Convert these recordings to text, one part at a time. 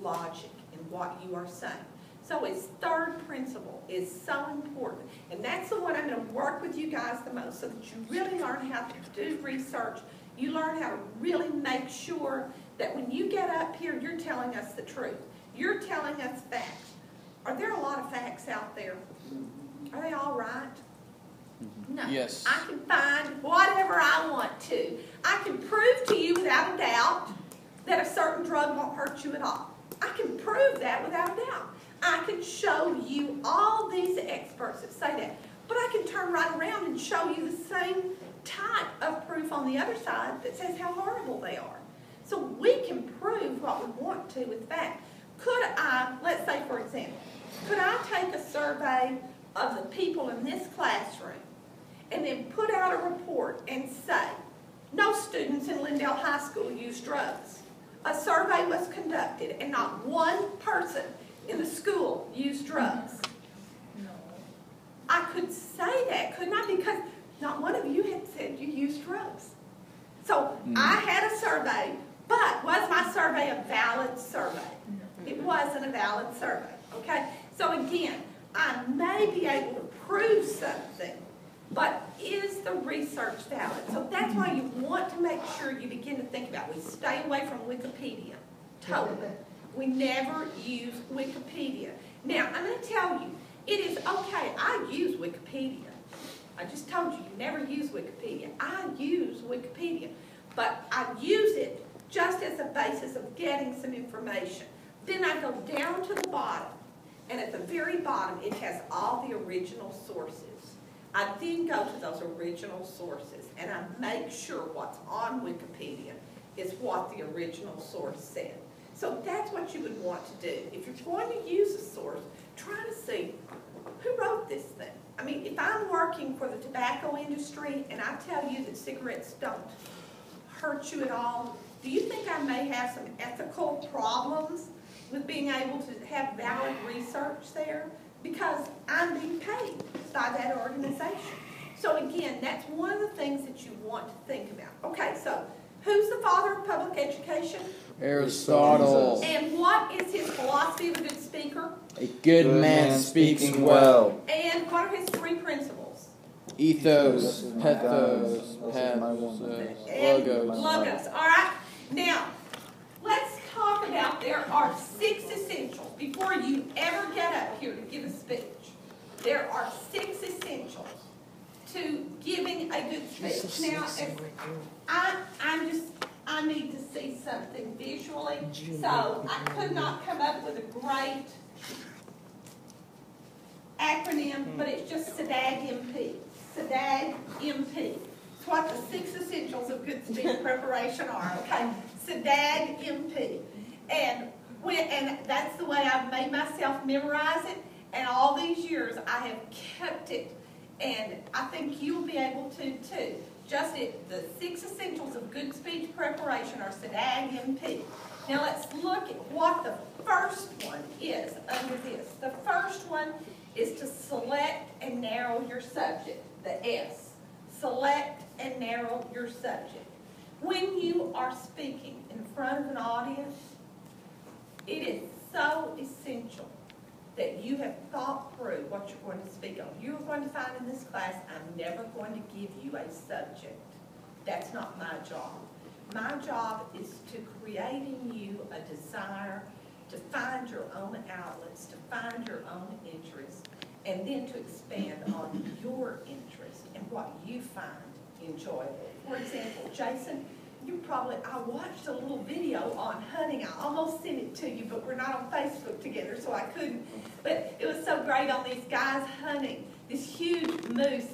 logic in what you are saying. So his third principle is so important. And that's the one I'm going to work with you guys the most, so that you really learn how to do research. You learn how to really make sure that when you get up here, you're telling us the truth. You're telling us facts. Are there a lot of facts out there? Are they all right? No. Yes. I can find whatever I want to. I can prove to you without a doubt that a certain drug won't hurt you at all. I can prove that without a doubt. I can show you all these experts that say that. But I can turn right around and show you the same type of proof on the other side that says how horrible they are. So we can prove what we want to with fact. Could I, let's say for example, could I take a survey of the people in this classroom and then put out a report and say, no students in Lindale High School use drugs. A survey was conducted and not one person in the school used drugs. No. I could say that, couldn't I? Because not one of you had said you used drugs. So I had a survey, but was my survey a valid survey? No. It wasn't a valid survey, okay? So again, I may be able to prove something, but is the research valid? So that's why you want to make sure you begin to think about it. We stay away from Wikipedia, totally. We never use Wikipedia. Now, I'm going to tell you, it is okay, I use Wikipedia. I just told you, you never use Wikipedia. I use Wikipedia, but I use it just as a basis of getting some information. Then I go down to the bottom, and at the very bottom, it has all the original sources. I then go to those original sources, and I make sure what's on Wikipedia is what the original source said. So that's what you would want to do. If you're going to use a source, try to see who wrote this thing. I mean, if I'm working for the tobacco industry and I tell you that cigarettes don't hurt you at all, do you think I may have some ethical problems with being able to have valid research there? Because I'm being paid by that organization. So again, that's one of the things that you want to think about. Okay, so who's the father of public education? Aristotle. And what is his philosophy of a good speaker? A good man speaks well. And what are his three principles? Ethos, pathos, logos. Logos. All right. Now, let's talk about there are 6 essentials before you ever get up here to give a speech. There are 6 essentials to giving a good speech. Now, I need to see something visually, so I could not come up with a great acronym, but it's just SADAG-MP. SADAG-MP. It's what the 6 essentials of good speech preparation are, okay? SADAG-MP. And that's the way I've made myself memorize it, and all these years I have kept it, and I think you'll be able to too. Just the 6 essentials of good speech preparation are SADAG-MP. Now let's look at what the first one is under this. The first one is to select and narrow your subject, the S. Select and narrow your subject. When you are speaking in front of an audience, it is so essential that you have thought through what you're going to speak on. You're going to find in this class, I'm never going to give you a subject. That's not my job. My job is to create in you a desire to find your own outlets, to find your own interests, and then to expand on your interest and what you find enjoyable. For example, Jason, I watched a little video on hunting. I almost sent it to you, but we're not on Facebook together, so I couldn't. But it was so great on these guys hunting this huge moose,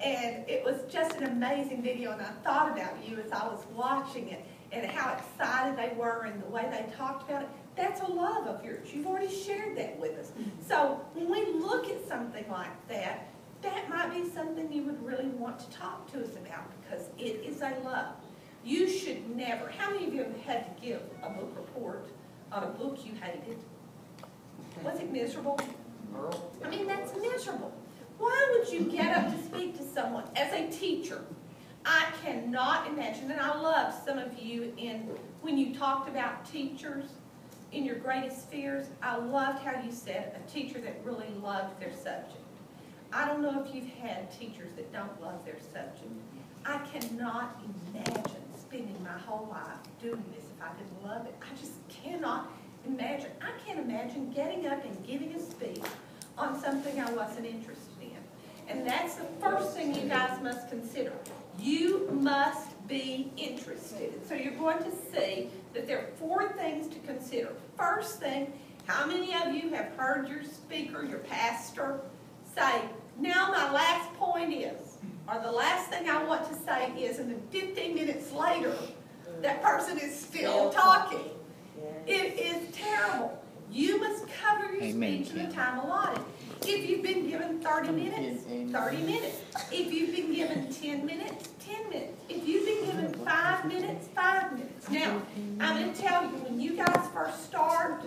and it was just an amazing video, and I thought about you as I was watching it and how excited they were and the way they talked about it. That's a love of yours. You've already shared that with us. So when we look at something like that, that might be something you would really want to talk to us about because it is a love. You should never, how many of you have had to give a book report on a book you hated? Was it miserable? I mean, that's miserable. Why would you get up to speak to someone as a teacher? I cannot imagine, and I love some of you when you talked about teachers, in your greatest fears, I loved how you said a teacher that really loved their subject. I don't know if you've had teachers that don't love their subject. I cannot imagine spending my whole life doing this if I didn't love it. I just cannot imagine. I can't imagine getting up and giving a speech on something I wasn't interested in. And that's the first thing you guys must consider. You must be interested. So you're going to see that there are 4 things to consider. First thing, how many of you have heard your speaker, your pastor, say, now my last point is, or the last thing I want to say is, and then 15 minutes later, that person is still talking. It is terrible. You must cover your speech in the time allotted. If you've been given 30 minutes, 30 minutes. If you've been given 10 minutes, 10 minutes. If you've been given 5 minutes, 5 minutes. Now, I'm going to tell you, when you guys first start,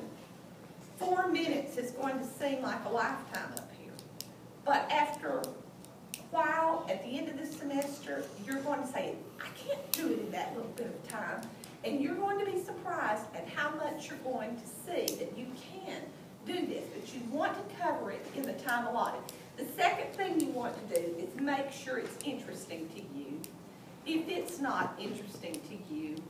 4 minutes is going to seem like a lifetime up here. But after a while, at the end of the semester, you're going to say, I can't do it in that little bit of time. And you're going to be surprised at how much you're going to see that you can do this, but you want to cover it in the time allotted. The second thing you want to do is make sure it's interesting to you. If it's not interesting to you,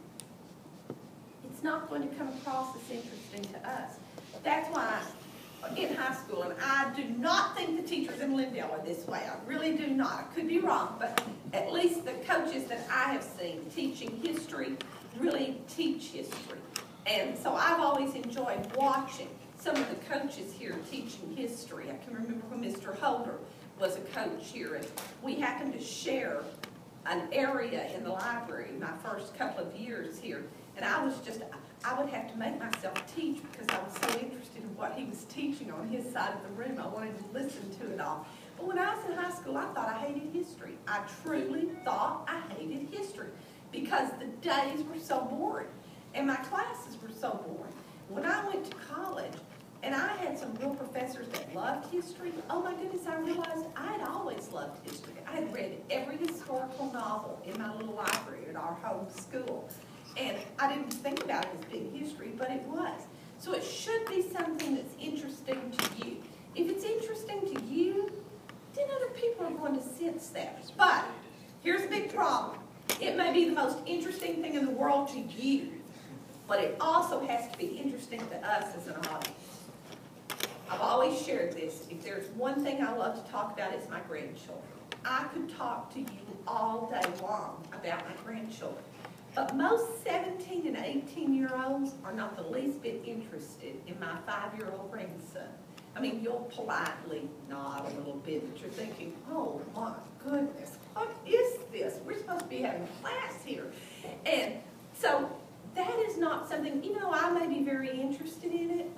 it's not going to come across as interesting to us. That's why in high school, and I do not think the teachers in Lindale are this way. I really do not. I could be wrong, but at least the coaches that I have seen teaching history really teach history. And so I've always enjoyed watching some of the coaches here teaching history. I can remember when Mr. Holder was a coach here, and we happened to share an area in the library my first couple of years here. And I would have to make myself teach because I was so interested in what he was teaching on his side of the room. I wanted to listen to it all. But when I was in high school, I thought I hated history. I truly thought I hated history because the days were so boring and my classes were so boring. When I went to college, and I had some real professors that loved history. Oh my goodness, I realized I had always loved history. I had read every historical novel in my little library at our home school. And I didn't think about it as being history, but it was. So it should be something that's interesting to you. If it's interesting to you, then other people are going to sense that. But here's a big problem. It may be the most interesting thing in the world to you, but it also has to be interesting to us as an audience. I've always shared this. If there's one thing I love to talk about, it's my grandchildren. I could talk to you all day long about my grandchildren. But most 17 and 18-year-olds are not the least bit interested in my 5-year-old grandson. I mean, you'll politely nod a little bit, but you're thinking, oh my goodness, what is this? We're supposed to be having class here. And so that is not something, I may be very interested in it.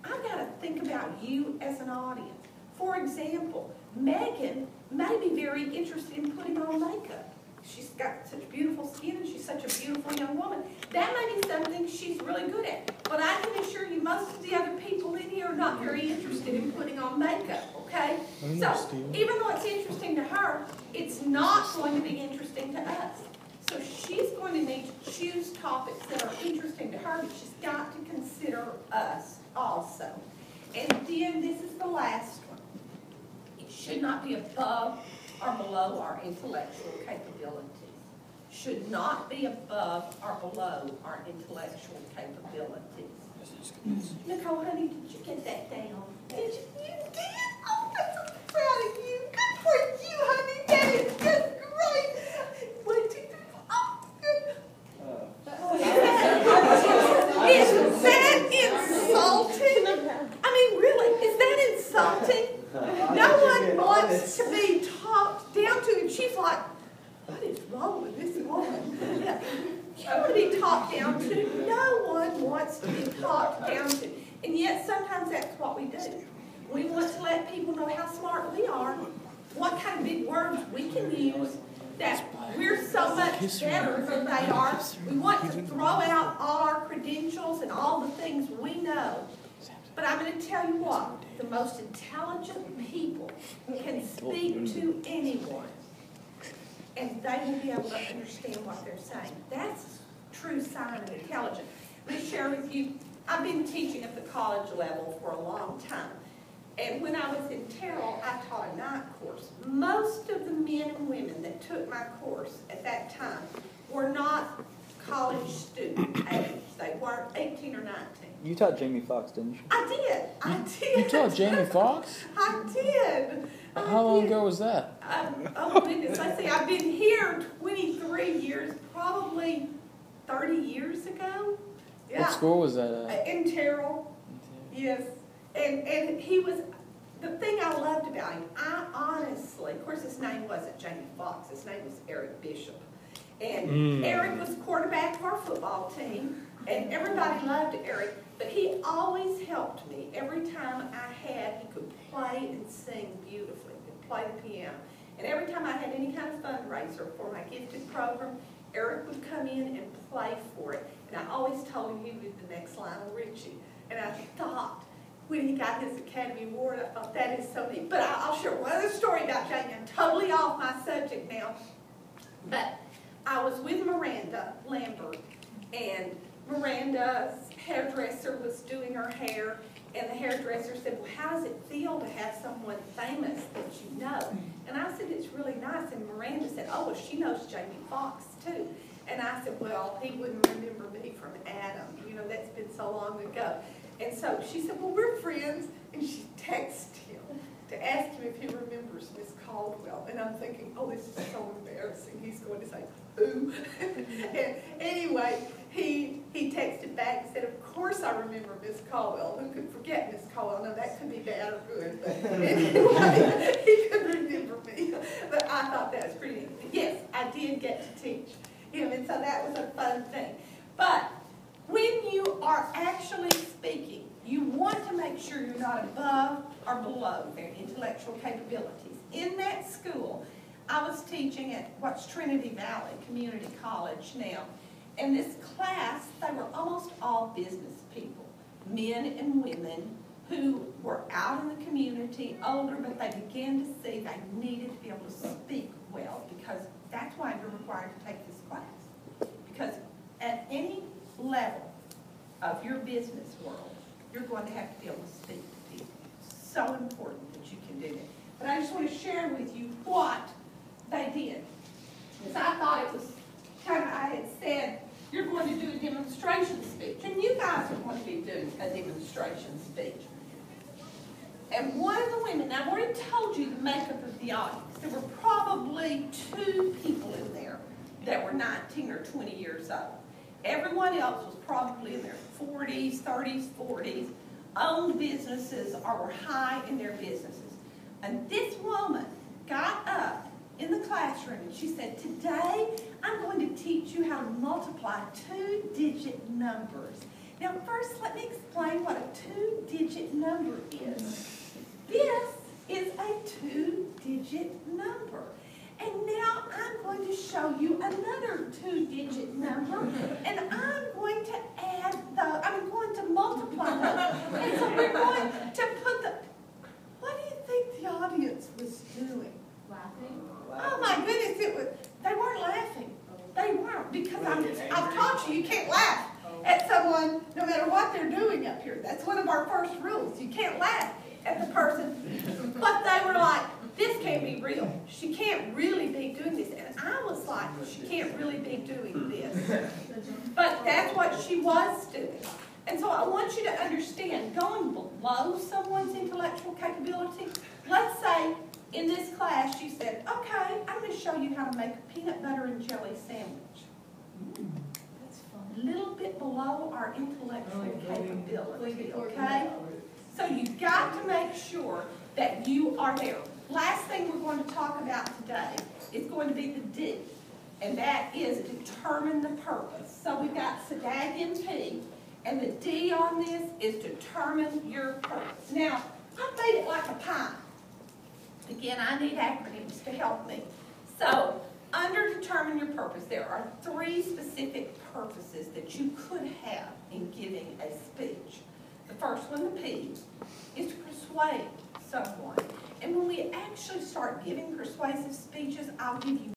I've got to think about you as an audience. For example, Megan may be very interested in putting on makeup. She's got such beautiful skin and she's such a beautiful young woman. That may be something she's really good at. But I can assure you most of the other people in here are not very interested in putting on makeup, okay? So even though it's interesting to her, it's not going to be interesting to us. So she's going to need to choose topics that are interesting to her, but she's got to consider us also. And then this is the last one. It should not be above or below our intellectual capabilities. Should not be above or below our intellectual capabilities. Nicole, honey, did you get that down? Did you? You did? Oh, I'm so proud of you. Good for you, honey. That is just great. 1, 2, 3, 4. Oh, good. Is that insulting? I mean, really, is that insulting? No one wants to be talked down to, and she's like, what is wrong with this woman? Yeah. You want to be talked down to. No one wants to be talked down to. And yet sometimes that's what we do. We want to let people know how smart we are, what kind of big words we can use, that we're so much better than they are. We want to throw out all our credentials and all the things we know. But I'm going to tell you what, the most intelligent people can speak to anyone, and they will be able to understand what they're saying. That's a true sign of intelligence. Let me share with you I've been teaching at the college level for a long time. And when I was in Terrell, I taught a night course. Most of the men and women that took my course at that time were not college student age. They weren't 18 or 19. You taught Jamie Foxx, didn't you? I did. You taught Jamie Foxx? I did. How long ago was that? Oh goodness, let's see, I've been here 23 years, probably 30 years ago. Yeah. What school was that at? In Terrell, yes. And he was, the thing I loved about him, I honestly, of course his name wasn't Jamie Foxx, his name was Eric Bishop. And Eric was quarterback of our football team, and everybody loved Eric, but he always helped me. Every time he could play and sing beautifully, he could play the piano. And every time I had any kind of fundraiser for my gifted program, Eric would come in and play for it. And I always told him he was the next Lionel Richie. And I thought, when he got his Academy Award, I thought, that is so neat. But I'll share one other story about Jamie. I'm totally off my subject now. But I was with Miranda Lambert, and Miranda's hairdresser was doing her hair, and the hairdresser said, well, how does it feel to have someone famous that you know? And I said, it's really nice. And Miranda said, oh, well, she knows Jamie Foxx, too. And I said, well, he wouldn't remember me from Adam. You know, that's been so long ago. And so she said, well, we're friends. And she texted him to ask him if he remembers Miss Caldwell. And I'm thinking, oh, this is so embarrassing. He's going to say, who? And anyway, he texted back and said, of course I remember Miss Caldwell. Who could forget Miss Caldwell? No, that could be bad or good. But anyway, he could remember me. But I thought that was pretty neat. But yes, I did get to teach him, and so that was a fun thing. But when you are actually speaking, you want to make sure you're not above or below their intellectual capabilities. In that school, I was teaching at what's Trinity Valley Community College now. And this class, they were almost all business people, men and women who were out in the community, older, but they began to see they needed to be able to speak well, because that's why you're required to take this class. Because at any level of your business world, you're going to have to be able to speak to people. It's so important that you can do that. But I just want to share with you what they did. Because I thought it was kind of, I had said, you're going to do a demonstration speech. And you guys are going to be doing a demonstration speech. And one of the women, now I've already told you the makeup of the audience. There were probably 2 people in there that were 19 or 20 years old. Everyone else was probably in their 40s, 30s, 40s, owned businesses or were high in their businesses. And this woman got up in the classroom and she said, today I'm going to teach you how to multiply 2-digit numbers. Now first let me explain what a 2-digit number is. This is a 2-digit number. And now I'm going to show you another 2-digit number, and I'm going to add I'm going to multiply them. And so we're going to put the, what do you think the audience was doing? Laughing? Oh my goodness, they weren't laughing. They weren't, because I've taught you can't laugh at someone no matter what they're doing up here. That's one of our first rules. You can't laugh at the person. But they were like, this can't be real. She can't really be doing this. And I was like, she can't really be doing this. But that's what she was doing. And so I want you to understand, going below someone's intellectual capability, let's say in this class you said, okay, I'm going to show you how to make a peanut butter and jelly sandwich. That's fun. A little bit below our intellectual capability, okay? So you've got to make sure that you are there. Last thing we're going to talk about today is going to be the D, and that is determine the purpose. So we've got SADAG MP, and the D on this is determine your purpose. Now, I've made it like a pie. Again, I need acronyms to help me. So, under determine your purpose, there are 3 specific purposes that you could have in giving a speech. The first one, the P, is to persuade someone. And when we actually start giving persuasive speeches, I'll give you